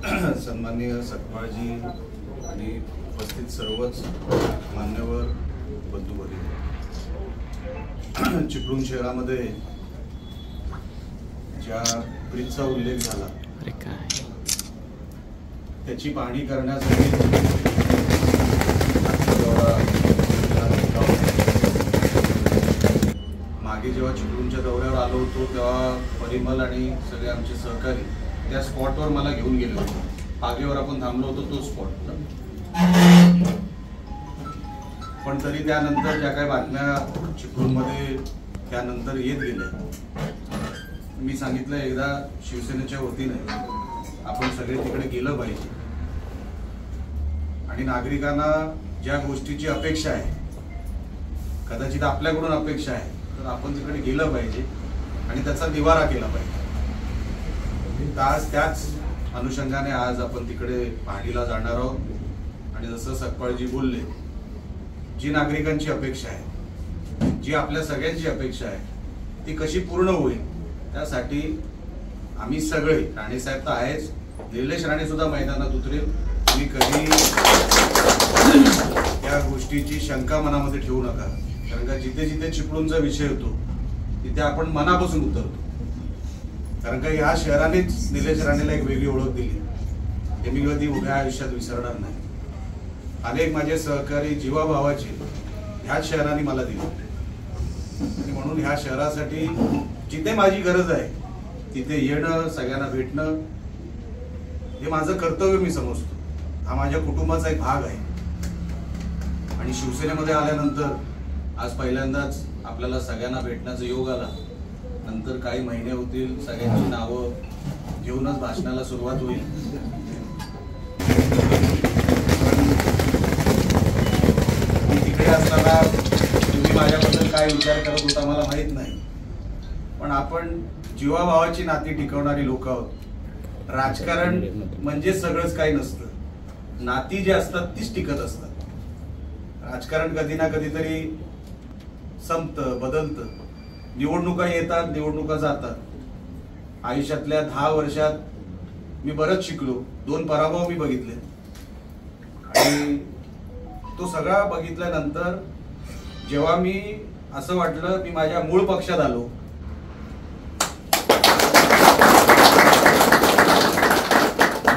सन्माननीय सकपाळजी आणि उपस्थित सर्वच मान्यवर बंधूभगिनी, चिपळूण शहरामध्ये ज्या ब्रिजचा उल्लेख झाला त्याची पाहणी करण्यासाठी मागे जेव्हा चिपळूणच्या दौऱ्यावर आलो होतो तेव्हा परिमल आणि सगळे आमचे सहकारी त्या स्पॉटवर मला घेऊन गेले होते. पागेवर आपण थांबलो होतो तो स्पॉट. पण तरी त्यानंतर ज्या काही बातम्या चिपळूणमध्ये त्यानंतर येत गेल्या, मी सांगितलं एकदा शिवसेनेच्या वतीने आपण सगळे तिकडे गेलं पाहिजे आणि नागरिकांना ज्या गोष्टीची अपेक्षा आहे, कदाचित आपल्याकडून अपेक्षा आहे, तर आपण तिकडे गेलं पाहिजे आणि त्याचा निवारा केला पाहिजे. त्याच अनुषंगाने आज आपण तिकडे पाहणीला जाणार आहोत आणि जसं सकपाळजी बोलले, जी नागरिकांची अपेक्षा आहे, जी आपल्या सगळ्यांची अपेक्षा आहे, ती कशी पूर्ण होईल त्यासाठी आम्ही सगळे, राणे साहेब तर आहेच, निलेश राणे सुद्धा मैदानात उतरेल. मी कधी या गोष्टीची शंका मनामध्ये ठेवू नका, कारण का जिथे जिथे चिपळूणचा विषय होतो तिथे आपण मनापासून उतरतो. कारण का या शहरानेच निलेश राणेला एक वेगळी ओळख दिली, हे मी कधी उभ्या आयुष्यात विसरणार नाही. अनेक माझे सहकारी जीवाभावाचे ह्याच शहराने मला दिले आणि म्हणून ह्या शहरासाठी जिथे माझी गरज आहे तिथे येणं, सगळ्यांना भेटणं हे माझं कर्तव्य मी समजतो. हा माझ्या कुटुंबाचा एक भाग आहे आणि शिवसेनेमध्ये आल्यानंतर आज पहिल्यांदाच आपल्याला सगळ्यांना भेटण्याचा योग आला. नंतर काही महिने होतील, सगळ्यांची नावं घेऊनच भाषणाला सुरुवात होईल. मी तिकडे असताना तुम्ही माझ्याबद्दल काय विचार करत होता मला माहित नाही, पण आपण जीवाभावाची नाती टिकवणारी लोक आहोत. राजकारण म्हणजे सगळंच काही नसतं, नाती जी असतात तीच टिकत असतात. राजकारण कधी ना कधीतरी संपतं, बदलतं. निवडणुका येतात, निवडणुका जातात. आयुष्यातल्या 10 वर्षात मी बरंच शिकलो. 2 पराभव मी बघितले आणि तो सगळा बघितल्यानंतर जेव्हा मी असं वाटलं मी माझ्या मूळ पक्षात आलो,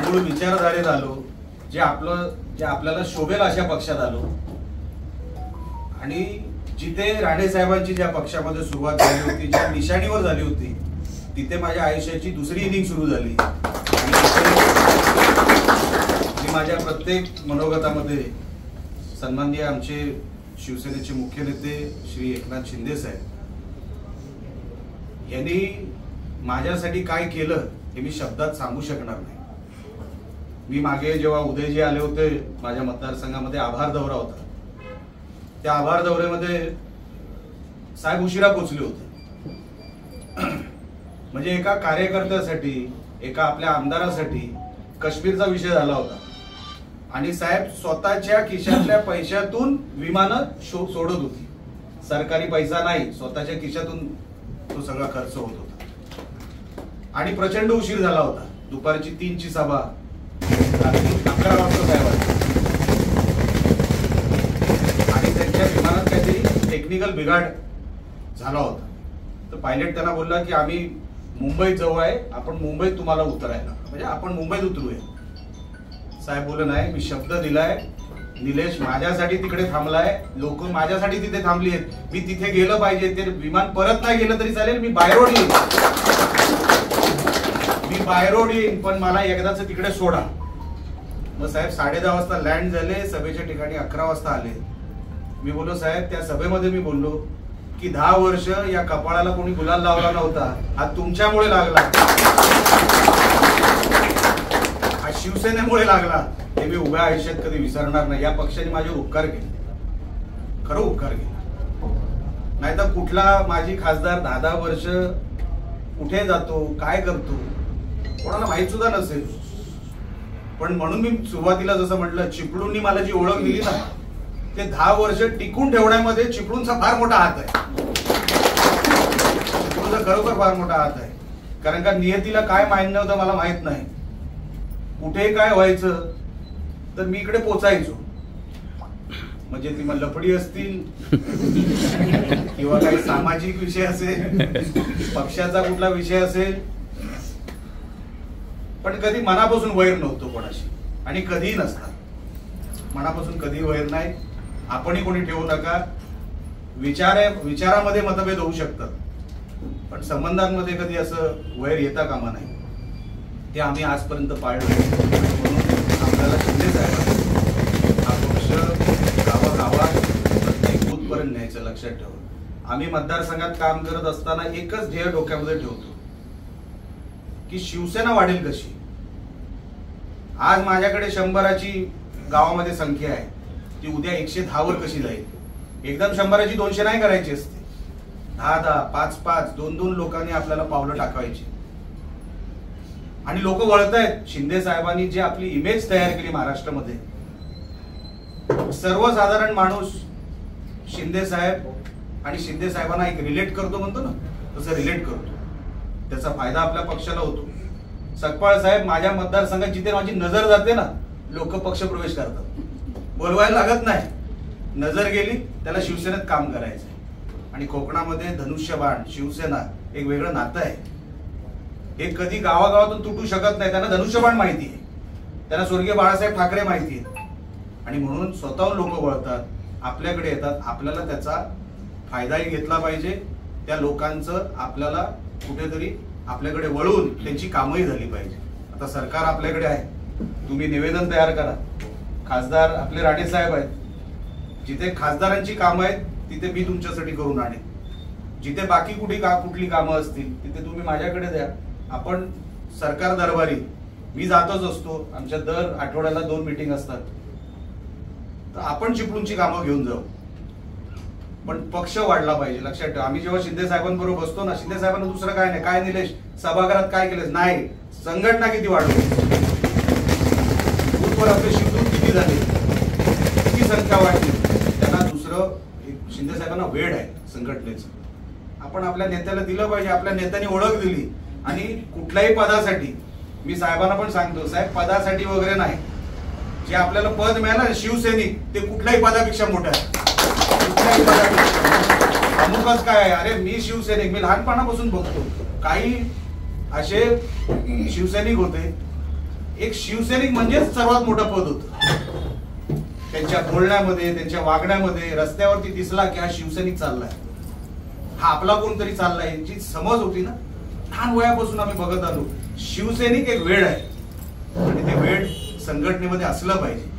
मूळ विचारधारेत आलो, जे आपल्याला शोभेल अशा पक्षात आलो आणि जिथे राणे साहेबांची ज्या पक्षामध्ये सुरुवात झाली होती, ज्या निशाणीवर झाली होती, तिथे माझ्या आयुष्याची दुसरी इनिंग सुरू झाली. आणि माझ्या प्रत्येक मनोगतामध्ये सन्माननीय आमचे शिवसेनेचे मुख्य नेते श्री एकनाथ शिंदे साहेब यांनी माझ्यासाठी काय केलं हे मी शब्दात सांगू शकणार नाही. मी मागे जेव्हा उदयजी आले होते माझ्या मतदारसंघामध्ये, आभार दौरा होता. त्या आभार दौऱ्यामध्ये साहेब उशिरा पोहोचले होते. म्हणजे एका कार्यकर्त्यासाठी, एका आपल्या आमदारासाठी काश्मीरचा विषय झाला होता आणि साहेब स्वतःच्या खिशातल्या पैशातून विमानं सोडत होती. सरकारी पैसा नाही, स्वतःच्या खिशातून तो सगळा खर्च होत होता आणि प्रचंड उशीर झाला होता. दुपारची 3ची सभा, रात्री 11 वाजता साहेब आले आणि त्यांच्या विमानात काहीतरी टेक्निकल बिघाड झाला होता. तर पायलट त्यांना बोलला की आम्ही मुंबईत जवळ आहे, आपण मुंबईत तुम्हाला उतरायला, म्हणजे आपण मुंबईत उतरूया. साहेब बोलले नाही, मी शब्द दिलाय, निलेश माझ्यासाठी तिकडे थांबलाय, लोक माझ्यासाठी तिथे थांबली आहेत, मी तिथे गेलं पाहिजे. ते विमान परत नाही गेलं तरी चालेल, मी बाय रोड येईन, मी बाय रोड येईन, पण मला एकदाच तिकडे सोडा. मग साहेब 10:30 वाजता लँड झाले, सभेच्या ठिकाणी 11 वाजता आले. मी बोललो साहेब, त्या सभेमध्ये मी बोललो की 10 वर्ष या कपाळाला कोणी गुलाल लावला नव्हता, हा तुमच्यामुळे लागला, हा शिवसेनेमुळे लागला. हे मी उभ्या आयुष्यात कधी विसरणार नाही. या पक्षाने माझ्यावर उपकार केले, खरं उपकार केले. नाहीतर कुठला माझी खासदार 10-10 वर्ष कुठे जातो, काय करतो, कोणाला माहित सुद्धा नसेल. पण म्हणून मी सुरुवातीला जसं म्हटलं, चिपळूणनी मला जी ओळख दिली ना, ते 10 वर्ष टिकून ठेवण्यामध्ये चिपळूणचा फार मोठा हात आहे. चिपळूणचा खरोखर फार मोठा हात आहे. कारण का नियतीला काय मान्य होतं मला माहित नाही, कुठे काय व्हायचं तर मी इकडे पोचायचो. म्हणजे ती मग लफडी असतील किंवा काही सामाजिक विषय असेल, पक्षाचा कुठला विषय असेल, पण कधी मनापासून वैर नव्हतो कोणाशी आणि कधीही नसणार. मनापासून कधी वैर नाही. आपणही कोणी ठेवू नका. विचारामध्ये मतभेद होऊ शकतात, पण संबंधांमध्ये कधी असं वैर येता कामा नाही. ते आम्ही आजपर्यंत पाळलं. म्हणून आपल्याला शिंदे साहेबांनी हा पक्ष गावागावात प्रत्येक बूथपर्यंत न्यायचं. लक्षात ठेवा, आम्ही मतदारसंघात काम करत असताना एकच ध्येय डोक्यामध्ये ठेवतो की शिवसेना वाढेल कशी. आज माझ्याकडे 100ची गावामध्ये संख्या आहे, ती उद्या 110 वर कशी जाईल. एकदम 100ची 200 नाही करायची असते. 10-10, 5-5, 2-2 लोकांनी आपल्याला पावलं टाकायची. आणि लोक वळतायत. शिंदे साहेबांनी जी आपली इमेज तयार केली महाराष्ट्रामध्ये, सर्वसाधारण माणूस शिंदे साहेब आणि शिंदे साहेबांना एक रिलेट करतो म्हणतो ना, तसं रिलेट करतो. त्याचा फायदा आपल्या पक्षाला होतो. सकपाळ साहेब, माझ्या मतदारसंघात जिथे माझी नजर जाते ना, लोक पक्ष प्रवेश करतात. बोलवायला लागत नाही. नजर गेली, त्याला शिवसेनेत काम करायचं. आणि कोकणामध्ये धनुष्यबाण शिवसेना एक वेगळं नातं आहे. हे कधी गावागावातून तुटू शकत नाही. त्यांना धनुष्यबाण माहिती आहे, त्यांना स्वर्गीय बाळासाहेब ठाकरे माहिती आहे. आणि म्हणून स्वतःहून लोक वळतात, आपल्याकडे येतात. आपल्याला त्याचा फायदाही घेतला पाहिजे. त्या लोकांचं आपल्याला कुठेतरी आपल्याकडे वळून त्यांची कामही झाली पाहिजे. आता सरकार आपल्याकडे आहे, तुम्ही निवेदन तयार करा. खासदार आपले राणे साहेब आहेत. जिथे खासदारांची कामं आहेत तिथे मी तुमच्यासाठी करून आणेन. जिथे बाकी कुठली कामं असतील तिथे तुम्ही माझ्याकडे द्या. आपण सरकार दरबारी मी जातच असतो. आमच्या दर आठवड्याला 2 मीटिंग असतात. तर आपण चिपळूणची कामं घेऊन जाऊ, पण पक्ष वाढला पाहिजे. लक्षात ठेवा, आम्ही जेव्हा शिंदे साहेबांबरोबर बसतो ना, शिंदे साहेबांना दुसरं काय नाही. काय निलेश सभागृहात काय केलं नाही, संघटना किती वाढवली, बूथवर आपले शिवदूत किती झाले, किती संख्या वाढली. त्यांना दुसरं शिंदे साहेबांना वेळ आहे संघटनेचं. आपण आपल्या नेत्याला दिलं पाहिजे. आपल्या नेत्यांनी ओळख दिली. आणि कुठल्याही पदासाठी मी साहेबांना पण सांगतो, साहेब पदासाठी वगैरे नाही, जे आपल्याला पद मिळालं शिवसैनिक ते कुठल्याही पदापेक्षा मोठं आहे. कुठल्याही पदापेक्षा अमुकच काय आहे. अरे मी शिवसैनिक, मी लहानपणापासून बघतो. काही असे शिवसैनिक होते, एक शिवसैनिक म्हणजेच सर्वात मोठं पद होतं. त्यांच्या बोलण्यामध्ये, त्यांच्या वागण्यामध्ये, रस्त्यावरती दिसला की हा शिवसैनिक चाललाय, हा आपला कोणतरी चाललाय, जी समज होती ना, लहान वयापासून आम्ही बघत आलो. शिवसैनिक एक वेळ आहे आणि ते वेळ संघटनेमध्ये असलं पाहिजे,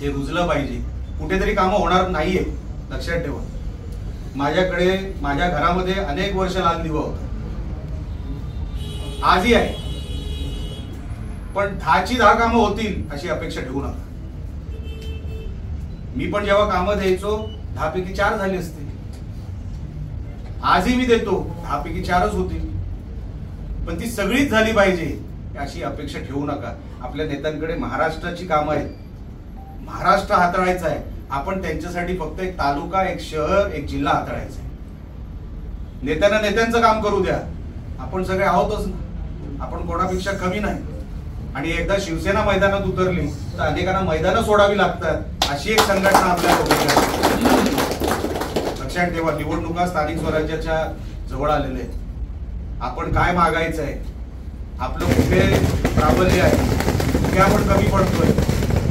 ते रुजलं पाहिजे. कुठेतरी कामं होणार नाहीये. लक्षात ठेवा, माझ्याकडे माझ्या घरामध्ये अनेक वर्ष लाल दिवा होता, आजही आहे. पण 10ची 10 कामं होतील अशी अपेक्षा ठेवू नका. मी पण जेव्हा कामं द्यायचो 10 पैकी 4 झाली असते. आजही मी देतो, 10 पैकी 4च होतील. पण ती सगळीच झाली पाहिजे अशी अपेक्षा ठेवू नका. आपल्या नेत्यांकडे महाराष्ट्राची कामं आहेत, महाराष्ट्र हाताळायचा आहे. आपण त्यांच्यासाठी फक्त एक तालुका, एक शहर, एक जिल्हा हाताळायचा आहे. नेत्यांना नेत्यांचं काम करू द्या. आपण सगळे आहोतच ना, आपण कोणापेक्षा कमी नाही. आणि एकदा शिवसेना मैदानात उतरली तर अनेकांना मैदानं सोडावी लागतात. अशी एक संघटना आपल्याला लक्षात ठेवा. निवडणुका स्थानिक स्वराज्याच्या जवळ आलेले आहेत. आपण काय मागायचं आहे, आपलं कुठे प्राबल्य आहे, कुठे आपण कमी पडतोय,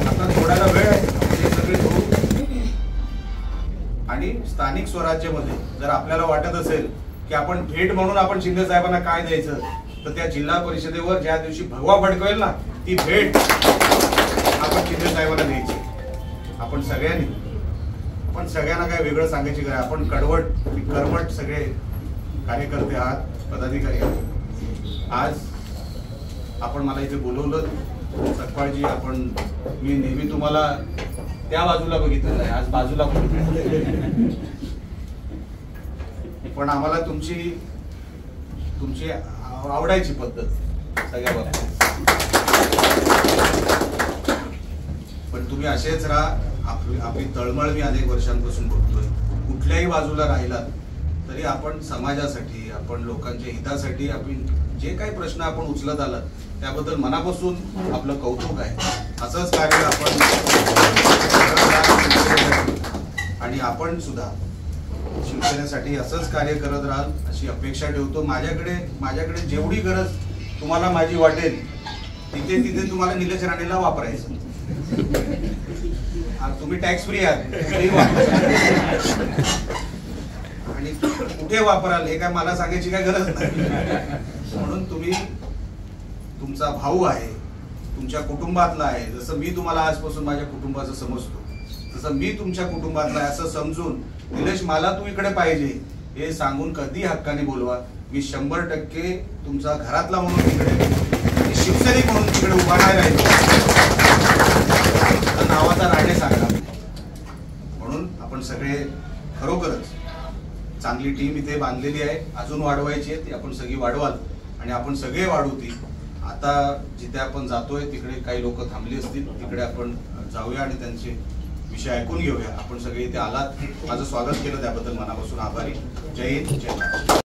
आता थोड्याला वेळ आहे. आपण हे सगळे करू. आणि स्थानिक स्वराज्यामध्ये जर आपल्याला वाटत असेल की आपण भेट म्हणून आपण शिंदे साहेबांना काय द्यायचं, तर त्या जिल्हा परिषदेवर ज्या दिवशी भगवा फडकवेल ना, ती भेट आपण शिंदे साहेबांना द्यायची. आपण सगळ्यांना काय वेगळं सांगायची गरज. आपण कर्मठ सगळे कार्यकर्ते आहात, पदाधिकारी आहात. आज आपण मला इथे बोलवलं सकपाळजी. मी नेहमी तुम्हाला त्या बाजूला बघितलेलं आहे, आज बाजूला पण आम्हाला तुमची आवडायची पद्धत सगळ्या बाबतीत. पण तुम्ही असेच राहा. आपली तळमळ मी अनेक वर्षांपासून बघतोय. कुठल्याही बाजूला राहिलात तरी आपण समाजासाठी, आपण लोकांच्या हितासाठी आपण जे काही प्रश्न आपण उचलत आलात त्याबद्दल मनापासून आपलं कौतुक आहे. असंच कार्य आपण आणि आपण सुद्धा शिवसेनेसाठी असंच कार्य करत राहाल अशी अपेक्षा ठेवतो. माझ्याकडे जेवढी गरज तुम्हाला माझी वाटेल तिथे तुम्हाला निलेश राणेला वापरायचं. तुम्ही टॅक्स फ्री आहात, आणि कुठे वापराल हे काय मला सांगायची काय गरज नाही. म्हणून तुम्ही तुमचा भाऊ आहे, तुमच्या कुटुंबातला आहे. जसं मी तुम्हाला आजपासून माझ्या कुटुंबाचं समजतो, तसं मी तुमच्या कुटुंबातला आहे असं समजून निलेश मला तू इकडे पाहिजे हे सांगून कधी हक्काने बोलवा. मी 100% तुमचा घरातला म्हणून तिकडे आणि शिवसैनिक म्हणून तिकडे उभा नाही राहील. नावाचा राणे सांगा. म्हणून आपण सगळे खरोखरच चांगली टीम इथे बांधलेली आहे, अजून वाढवायची आहे. ती आपण सगळी वाढवाल आणि आपण सगळे वाढू ती. आता जिथे आपण जातोय तिकडे काही लोक थांबली असतील, तिकडे आपण जाऊया आणि त्यांचे विषय ऐकून घेऊया. आपण सगळे इथे आलात, माझं स्वागत केलं त्याबद्दल मनापासून आभारी. जय हिंद, जय महाराष्ट्र.